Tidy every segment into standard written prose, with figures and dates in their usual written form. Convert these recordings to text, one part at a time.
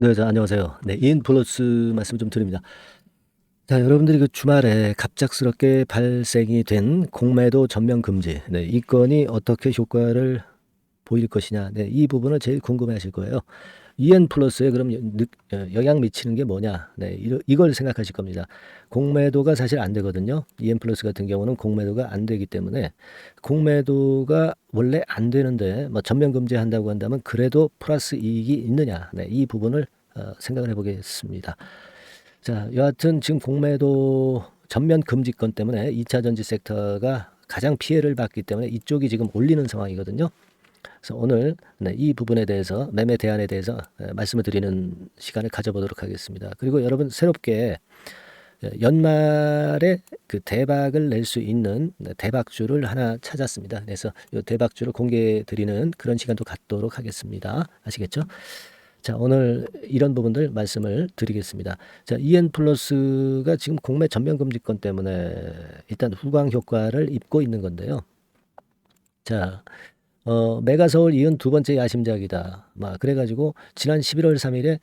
네, 안녕하세요. 네, 이인 플러스 말씀 좀 드립니다. 자, 여러분들이 그 주말에 갑작스럽게 발생이 된 공매도 전면 금지, 네, 이 건이 어떻게 효과를 보일 것이냐, 네, 이 부분을 제일 궁금해하실 거예요. 이엔 플러스에 그럼 영향 미치는 게 뭐냐, 네, 이걸 생각하실 겁니다. 공매도가 사실 안 되거든요. 이엔 플러스 같은 경우는 공매도가 안 되기 때문에 공매도가 원래 안 되는데 뭐 전면 금지한다고 한다면 그래도 플러스 이익이 있느냐, 네, 이 부분을 생각을 해보겠습니다. 자, 여하튼 지금 공매도 전면 금지권 때문에 2차 전지 섹터가 가장 피해를 받기 때문에 이쪽이 지금 올리는 상황이거든요. 그래서 오늘 이 부분에 대해서 매매 대안에 대해서 말씀을 드리는 시간을 가져보도록 하겠습니다. 그리고 여러분 새롭게 연말에 그 대박을 낼 수 있는 대박주를 하나 찾았습니다. 그래서 이 대박주를 공개해 드리는 그런 시간도 갖도록 하겠습니다. 아시겠죠? 자, 오늘 이런 부분들 말씀을 드리겠습니다. 자, EN 플러스가 지금 공매 전면 금지권 때문에 일단 후광 효과를 입고 있는 건데요. 자, 메가서울 이은 두 번째 야심작이다. 막 그래가지고 지난 11월 3일에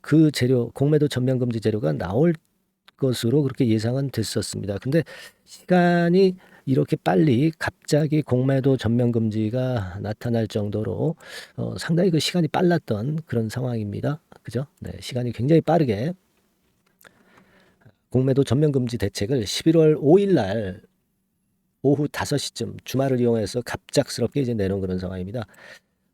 그 재료 공매도 전면 금지 재료가 나올 것으로 그렇게 예상은 됐었습니다. 근데 시간이 이렇게 빨리 갑자기 공매도 전면 금지가 나타날 정도로 상당히 그 시간이 빨랐던 그런 상황입니다. 그죠? 네, 시간이 굉장히 빠르게 공매도 전면 금지 대책을 11월 5일 날 오후 5시쯤 주말을 이용해서 갑작스럽게 이제 내놓은 그런 상황입니다.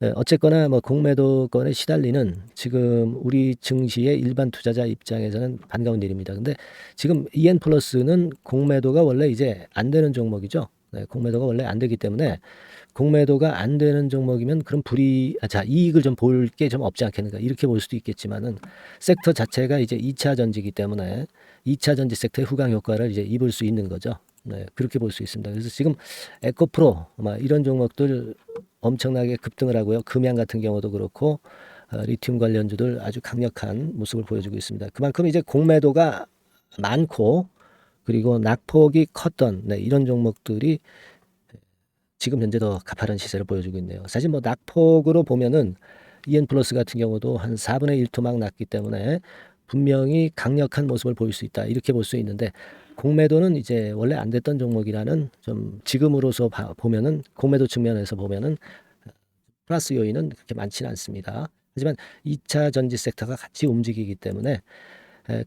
네, 어쨌거나 뭐 공매도권에 시달리는 지금 우리 증시의 일반 투자자 입장에서는 반가운 일입니다. 근데 지금 EN 플러스는 공매도가 원래 이제 안 되는 종목이죠. 네, 공매도가 원래 안 되기 때문에 공매도가 안 되는 종목이면 그럼 자, 이익을 좀 볼 게 좀 없지 않겠는가 이렇게 볼 수도 있겠지만은 섹터 자체가 이제 2차 전지기 때문에 2차 전지 섹터의 후광 효과를 이제 입을 수 있는 거죠. 네, 그렇게 볼 수 있습니다. 그래서 지금 에코프로 이런 종목들 엄청나게 급등을 하고요. 금양 같은 경우도 그렇고 리튬 관련주들 아주 강력한 모습을 보여주고 있습니다. 그만큼 이제 공매도가 많고 그리고 낙폭이 컸던 이런 종목들이 지금 현재 더 가파른 시세를 보여주고 있네요. 사실 뭐 낙폭으로 보면은 EN 플러스 같은 경우도 한 4분의 1 토막 났기 때문에 분명히 강력한 모습을 보일 수 있다. 이렇게 볼 수 있는데 공매도는 이제 원래 안 됐던 종목이라는 좀 지금으로서 보면은 공매도 측면에서 보면은 플러스 요인은 그렇게 많지는 않습니다. 하지만 2차 전지 섹터가 같이 움직이기 때문에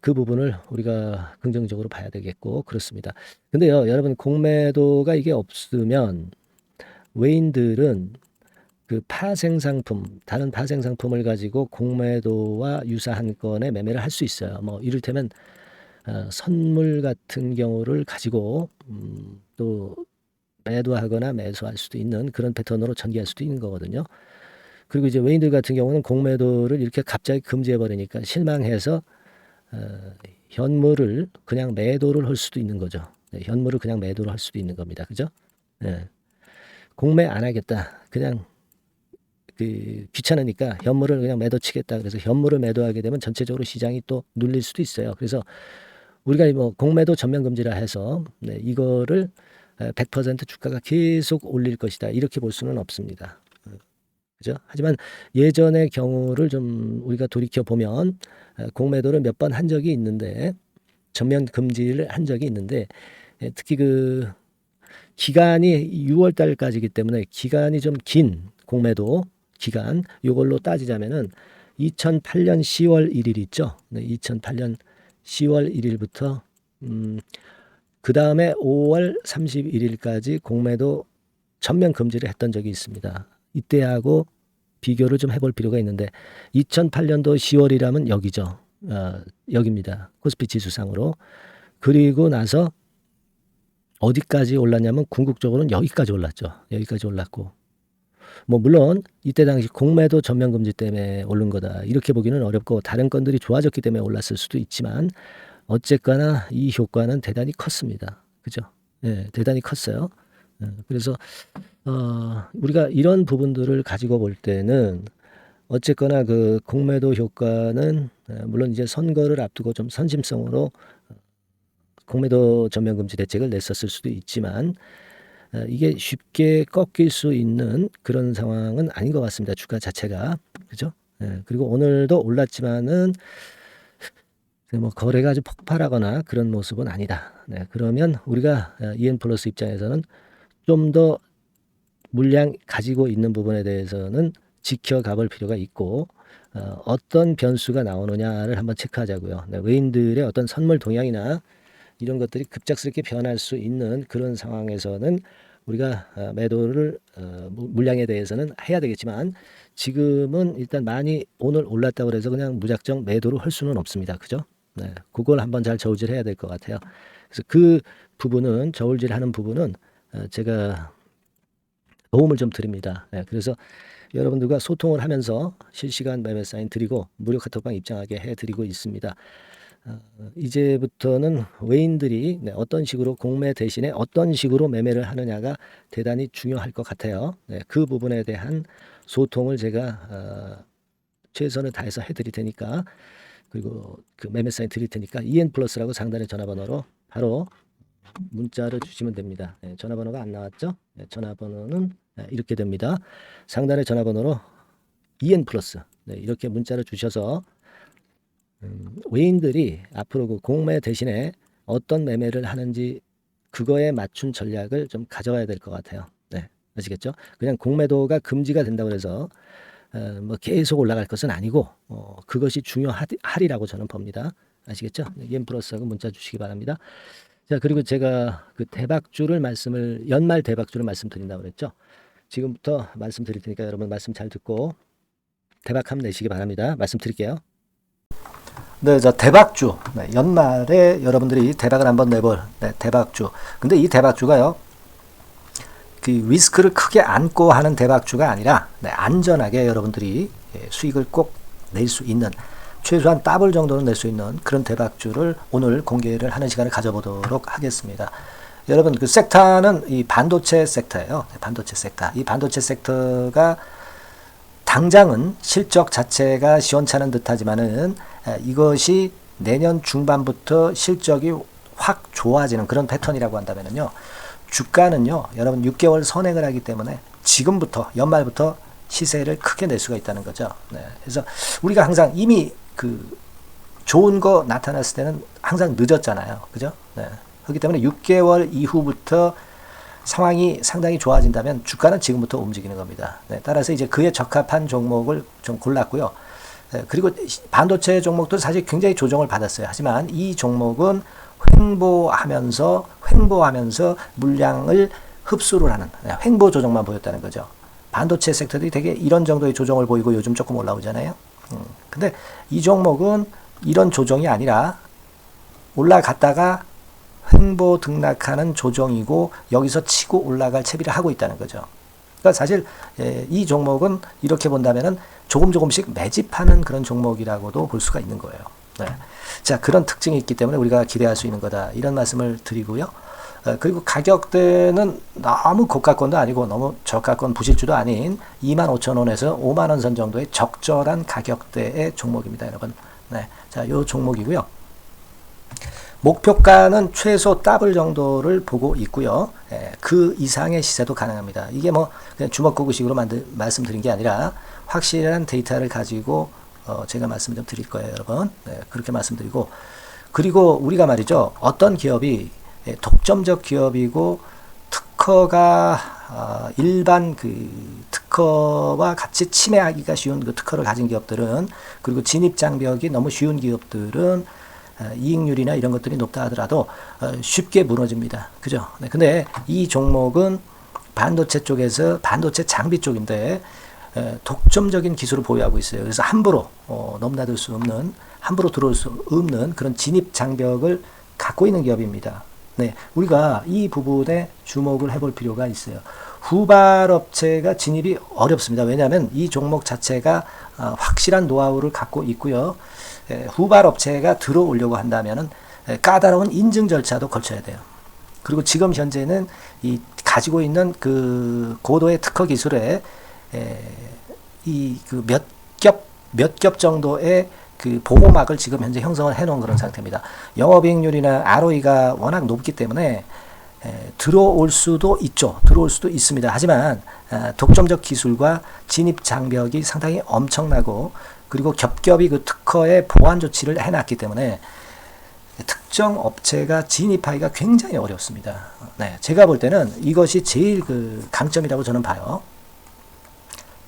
그 부분을 우리가 긍정적으로 봐야 되겠고 그렇습니다. 근데요, 여러분 공매도가 이게 없으면 외인들은 그 파생 상품, 다른 파생 상품을 가지고 공매도와 유사한 건에 매매를 할 수 있어요. 뭐 이를테면 선물 같은 경우를 가지고 또 매도하거나 매수할 수도 있는 그런 패턴으로 전개할 수도 있는 거거든요. 그리고 이제 외인들 같은 경우는 공매도를 이렇게 갑자기 금지해 버리니까 실망해서 현물을 그냥 매도를 할 수도 있는 거죠. 네, 현물을 그냥 매도를 할 수도 있는 겁니다. 그죠? 네. 공매 안 하겠다. 그냥 그 귀찮으니까 현물을 그냥 매도 치겠다. 그래서 현물을 매도하게 되면 전체적으로 시장이 또 눌릴 수도 있어요. 그래서 우리가 뭐 공매도 전면 금지라 해서 이거를 100% 주가가 계속 올릴 것이다. 이렇게 볼 수는 없습니다. 그죠? 하지만 예전의 경우를 좀 우리가 돌이켜 보면 공매도를 몇 번 한 적이 있는데 전면 금지를 한 적이 있는데 특히 그 기간이 6월 달까지이기 때문에 기간이 좀 긴 공매도 기간 요걸로 따지자면은 2008년 10월 1일 있죠. 네, 2008년 10월 1일부터 그 다음에 5월 31일까지 공매도 전면 금지를 했던 적이 있습니다. 이때하고 비교를 좀 해볼 필요가 있는데 2008년도 10월이라면 여기죠. 여기입니다. 코스피 지수상으로. 그리고 나서 어디까지 올랐냐면 궁극적으로는 여기까지 올랐죠. 여기까지 올랐고 뭐 물론 이때 당시 공매도 전면 금지 때문에 오른 거다 이렇게 보기는 어렵고 다른 건들이 좋아졌기 때문에 올랐을 수도 있지만 어쨌거나 이 효과는 대단히 컸습니다. 그죠? 예, 대단히 컸어요. 그래서 우리가 이런 부분들을 가지고 볼 때는 어쨌거나 그 공매도 효과는 물론 이제 선거를 앞두고 좀 선심성으로 공매도 전면 금지 대책을 냈었을 수도 있지만 이게 쉽게 꺾일 수 있는 그런 상황은 아닌 것 같습니다. 주가 자체가. 그죠? 그리고 오늘도 올랐지만은 뭐 거래가 아주 폭발하거나 그런 모습은 아니다. 그러면 우리가 EN플러스 입장에서는 좀 더 물량 가지고 있는 부분에 대해서는 지켜가 볼 필요가 있고, 어떤 변수가 나오느냐를 한번 체크하자고요. 외인들의 어떤 선물 동향이나 이런 것들이 급작스럽게 변할 수 있는 그런 상황에서는 우리가 매도를 물량에 대해서는 해야 되겠지만, 지금은 일단 많이 오늘 올랐다고 해서 그냥 무작정 매도를 할 수는 없습니다. 그죠? 그걸 한번 잘 저울질해야 될 것 같아요. 그래서 그 부분은, 저울질하는 부분은 제가 도움을 좀 드립니다. 그래서 여러분들과 소통을 하면서 실시간 매매 사인 드리고 무료 카톡방 입장하게 해드리고 있습니다. 이제부터는 외인들이 어떤 식으로 공매 대신에 어떤 식으로 매매를 하느냐가 대단히 중요할 것 같아요. 그 부분에 대한 소통을 제가 최선을 다해서 해드릴 테니까, 그리고 그 매매 사인 드릴 테니까 EN플러스라고 상단의 전화번호로 바로 문자를 주시면 됩니다. 전화번호가 안 나왔죠? 전화번호는 이렇게 됩니다. 상단의 전화번호로 EN플러스 이렇게 문자를 주셔서 외인들이 앞으로 그 공매 대신에 어떤 매매를 하는지 그거에 맞춘 전략을 좀 가져와야 될 것 같아요. 아시겠죠? 그냥 공매도가 금지가 된다고 해서 뭐 계속 올라갈 것은 아니고 그것이 중요하리라고 저는 봅니다. 아시겠죠? EN플러스하고 문자 주시기 바랍니다. 자, 그리고 제가 그 대박주를 연말 대박주를 말씀드린다고 그랬죠. 지금부터 말씀드릴 테니까 여러분 말씀 잘 듣고 대박 한번 내시기 바랍니다. 말씀드릴게요. 네, 자, 대박주. 연말에 여러분들이 대박을 한번 내볼 대박주. 근데 이 대박주가요, 그 리스크를 크게 안고 하는 대박주가 아니라 안전하게 여러분들이 수익을 꼭 낼 수 있는, 최소한 더블 정도는 낼 수 있는 그런 대박주를 오늘 공개를 하는 시간을 가져보도록 하겠습니다. 여러분, 그 섹터는 이 반도체 섹터예요. 반도체 섹터. 이 반도체 섹터가 당장은 실적 자체가 시원찮은 듯하지만은 이것이 내년 중반부터 실적이 확 좋아지는 그런 패턴이라고 한다면요, 주가는요, 여러분 6개월 선행을 하기 때문에 지금부터 연말부터 시세를 크게 낼 수가 있다는 거죠. 그래서 우리가 항상 이미 그 좋은 거 나타났을 때는 항상 늦었잖아요. 그죠? 그렇기 때문에 6개월 이후부터 상황이 상당히 좋아진다면 주가는 지금부터 움직이는 겁니다. 따라서 이제 그에 적합한 종목을 좀 골랐고요. 그리고 반도체 종목도 사실 굉장히 조정을 받았어요. 하지만 이 종목은 횡보하면서 물량을 흡수를 하는 횡보 조정만 보였다는 거죠. 반도체 섹터들이 되게 이런 정도의 조정을 보이고 요즘 조금 올라오잖아요. 근데 이 종목은 이런 조정이 아니라 올라갔다가 횡보 등락하는 조정이고 여기서 치고 올라갈 채비를 하고 있다는 거죠. 그러니까 사실 이 종목은 이렇게 본다면은 조금씩 매집하는 그런 종목이라고도 볼 수가 있는 거예요. 자, 그런 특징이 있기 때문에 우리가 기대할 수 있는 거다, 이런 말씀을 드리고요. 그리고 가격대는 너무 고가권도 아니고 너무 저가권 부실주도 아닌 25,000원에서 50,000원 선 정도의 적절한 가격대의 종목입니다, 여러분. 자, 요 종목이고요. 목표가는 최소 더블 정도를 보고 있고요. 그 이상의 시세도 가능합니다. 이게 뭐 그냥 주먹구구식으로 말씀드린 게 아니라 확실한 데이터를 가지고 제가 말씀 좀 드릴 거예요, 여러분. 그렇게 말씀드리고, 그리고 우리가 말이죠, 어떤 기업이 독점적 기업이고 특허가 일반 그 특허와 같이 침해하기가 쉬운 그 특허를 가진 기업들은, 그리고 진입 장벽이 너무 쉬운 기업들은 이익률이나 이런 것들이 높다 하더라도 쉽게 무너집니다. 그죠? 근데 이 종목은 반도체 쪽에서 반도체 장비 쪽인데 독점적인 기술을 보유하고 있어요. 그래서 함부로 넘나들 수 없는, 함부로 들어올 수 없는 그런 진입 장벽을 갖고 있는 기업입니다. 우리가 이 부분에 주목을 해볼 필요가 있어요. 후발업체가 진입이 어렵습니다. 왜냐하면 이 종목 자체가 확실한 노하우를 갖고 있고요. 후발업체가 들어오려고 한다면은 까다로운 인증 절차도 거쳐야 돼요. 그리고 지금 현재는 이 가지고 있는 그 고도의 특허 기술에 이 그 몇 겹 정도의 그 보호막을 지금 현재 형성을 해놓은 그런 상태입니다. 영업이익률이나 ROE가 워낙 높기 때문에 들어올 수도 있죠. 들어올 수도 있습니다. 하지만 독점적 기술과 진입 장벽이 상당히 엄청나고 그리고 겹겹이 그 특허의 보완 조치를 해놨기 때문에 특정 업체가 진입하기가 굉장히 어렵습니다. 네, 제가 볼 때는 이것이 제일 그 강점이라고 저는 봐요.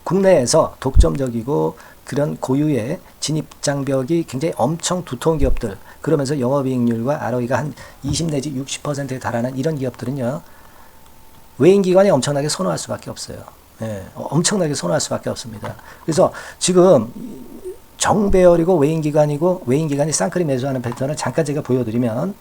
국내에서 독점적이고 그런 고유의 진입 장벽이 굉장히 엄청 두터운 기업들, 그러면서 영업이익률과 ROE가 한 20 내지 60%에 달하는 이런 기업들은요, 외인기관이 엄청나게 선호할 수밖에 없어요. 예, 엄청나게 선호할 수밖에 없습니다. 그래서 지금 정배열이고 외인기관이고 외인기관이 쌍끌이 매수하는 패턴을 잠깐 제가 보여드리면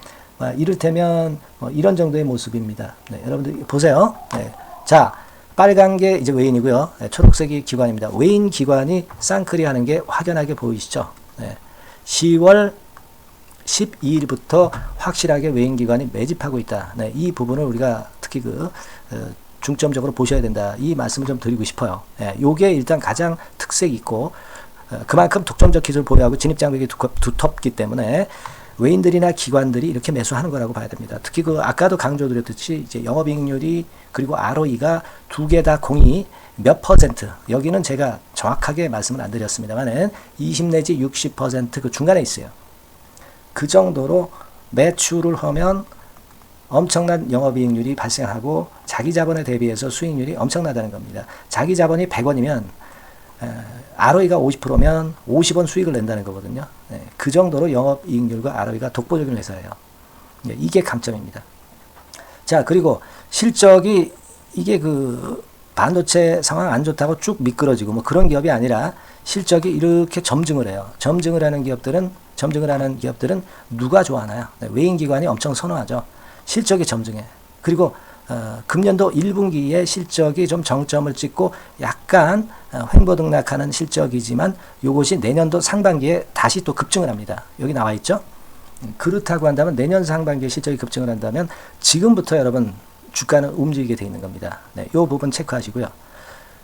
이를테면 이런 정도의 모습입니다. 네, 여러분들 보세요. 네, 자, 빨간 게 이제 외인이고요. 네, 초록색이 기관입니다. 외인 기관이 쌍끌이 하는 게 확연하게 보이시죠? 네, 10월 12일부터 확실하게 외인 기관이 매집하고 있다. 네, 이 부분을 우리가 특히 중점적으로 보셔야 된다. 이 말씀을 좀 드리고 싶어요. 네, 요게 일단 가장 특색이 있고 그만큼 독점적 기술을 보유하고 진입장벽이 두텁기 때문에 외인들이나 기관들이 이렇게 매수하는 거라고 봐야 됩니다. 특히 아까도 강조드렸듯이 이제 영업이익률이 그리고 ROE가 두 개 다 공이 몇 퍼센트, 여기는 제가 정확하게 말씀을 안 드렸습니다만은 20 내지 60% 그 중간에 있어요. 그 정도로 매출을 하면 엄청난 영업이익률이 발생하고 자기 자본에 대비해서 수익률이 엄청나다는 겁니다. 자기 자본이 100원이면 ROE가 50%면 50원 수익을 낸다는 거거든요. 네, 그 정도로 영업이익률과 ROE가 독보적인 회사예요. 네, 이게 강점입니다. 자, 그리고 실적이 이게 반도체 상황 안 좋다고 쭉 미끄러지고 뭐 그런 기업이 아니라 실적이 이렇게 점증을 해요. 점증을 하는 기업들은 누가 좋아하나요? 네, 외인기관이 엄청 선호하죠. 실적이 점증해. 그리고 금년도 1분기에 실적이 좀 정점을 찍고 약간 횡보등락하는 실적이지만 이것이 내년도 상반기에 다시 또 급증을 합니다. 여기 나와 있죠? 그렇다고 한다면 내년 상반기에 실적이 급증을 한다면 지금부터 여러분 주가는 움직이게 되어 있는 겁니다. 네, 이 부분 체크하시고요.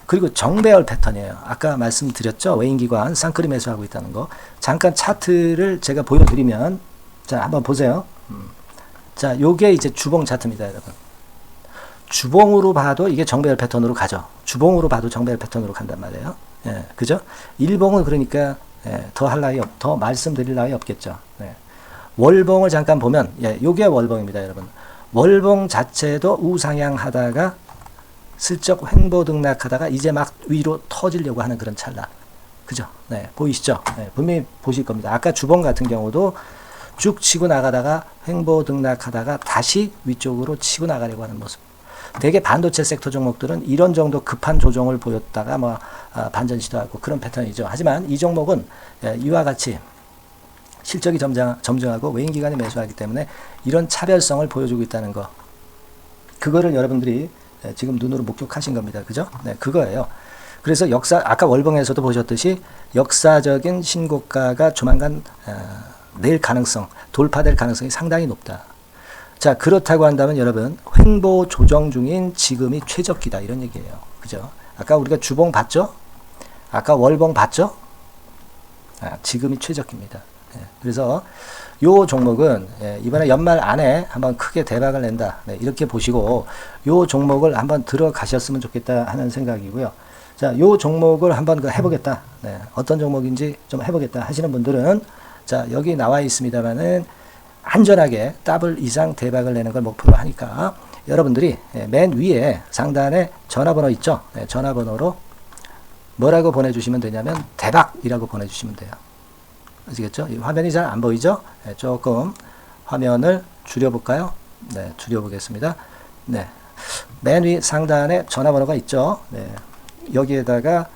그리고 정배열 패턴이에요. 아까 말씀드렸죠? 외인기관 쌍끌이 매수하고 있다는 거. 잠깐 차트를 제가 보여드리면 자, 한번 보세요. 자, 요게 이제 주봉 차트입니다, 여러분. 주봉으로 봐도 이게 정배열 패턴으로 가죠. 주봉으로 봐도 정배열 패턴으로 간단 말이에요. 예, 그죠? 일봉은 그러니까 더 말씀드릴 나위 없겠죠. 네. 월봉을 잠깐 보면 요게 월봉입니다, 여러분. 월봉 자체도 우상향 하다가 슬쩍 횡보등락하다가 이제 막 위로 터지려고 하는 그런 찰나. 그죠? 네, 보이시죠? 네, 분명히 보실 겁니다. 아까 주봉 같은 경우도 쭉 치고 나가다가 횡보등락하다가 다시 위쪽으로 치고 나가려고 하는 모습. 대개 반도체 섹터 종목들은 이런 정도 급한 조정을 보였다가 반전 시도하고 그런 패턴이죠. 하지만 이 종목은 이와 같이 실적이 점증하고 외인기관이 매수하기 때문에 이런 차별성을 보여주고 있다는 거. 그거를 여러분들이 지금 눈으로 목격하신 겁니다. 그죠? 네, 그거예요. 그래서 아까 월봉에서도 보셨듯이 역사적인 신고가가 조만간 돌파될 가능성이 상당히 높다. 자, 그렇다고 한다면 여러분, 횡보 조정 중인 지금이 최적기다. 이런 얘기예요. 그죠? 아까 우리가 주봉 봤죠? 아까 월봉 봤죠? 지금이 최적기입니다. 그래서 요 종목은 이번에 연말 안에 한번 크게 대박을 낸다. 이렇게 보시고 요 종목을 한번 들어가셨으면 좋겠다 하는 생각이고요. 자, 요 종목을 한번 해보겠다. 어떤 종목인지 좀 해보겠다 하시는 분들은 자, 여기 나와 있습니다만은 안전하게 더블 이상 대박을 내는 걸 목표로 하니까 여러분들이 맨 위에 상단에 전화번호 있죠? 전화번호로 뭐라고 보내주시면 되냐면 대박이라고 보내주시면 돼요. 아시겠죠? 이 화면이 잘 안 보이죠? 조금 화면을 줄여볼까요? 네, 줄여보겠습니다. 네, 맨 위 상단에 전화번호가 있죠? 네, 여기에다가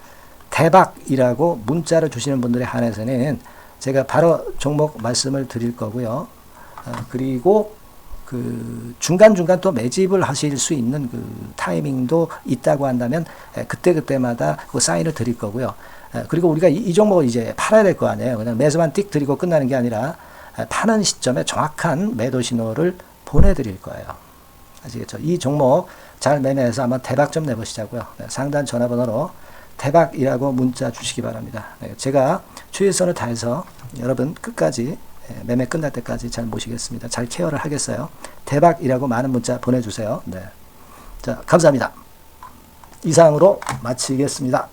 대박이라고 문자를 주시는 분들에 한해서는 제가 바로 종목 말씀을 드릴 거고요. 그리고 중간중간 또 매집을 하실 수 있는 타이밍도 있다고 한다면 그때마다 사인을 드릴 거고요. 그리고 우리가 이 종목을 이제 팔아야 될 거 아니에요. 그냥 매수만 띡 드리고 끝나는 게 아니라 파는 시점에 정확한 매도 신호를 보내드릴 거예요. 아시겠죠? 이 종목 잘 매매해서 한번 대박 좀 내보시자고요. 상단 전화번호로 대박이라고 문자 주시기 바랍니다. 제가 최선을 다해서 여러분 끝까지 매매 끝날 때까지 잘 모시겠습니다. 잘 케어를 하겠어요. 대박이라고 많은 문자 보내주세요. 네. 자, 감사합니다. 이상으로 마치겠습니다.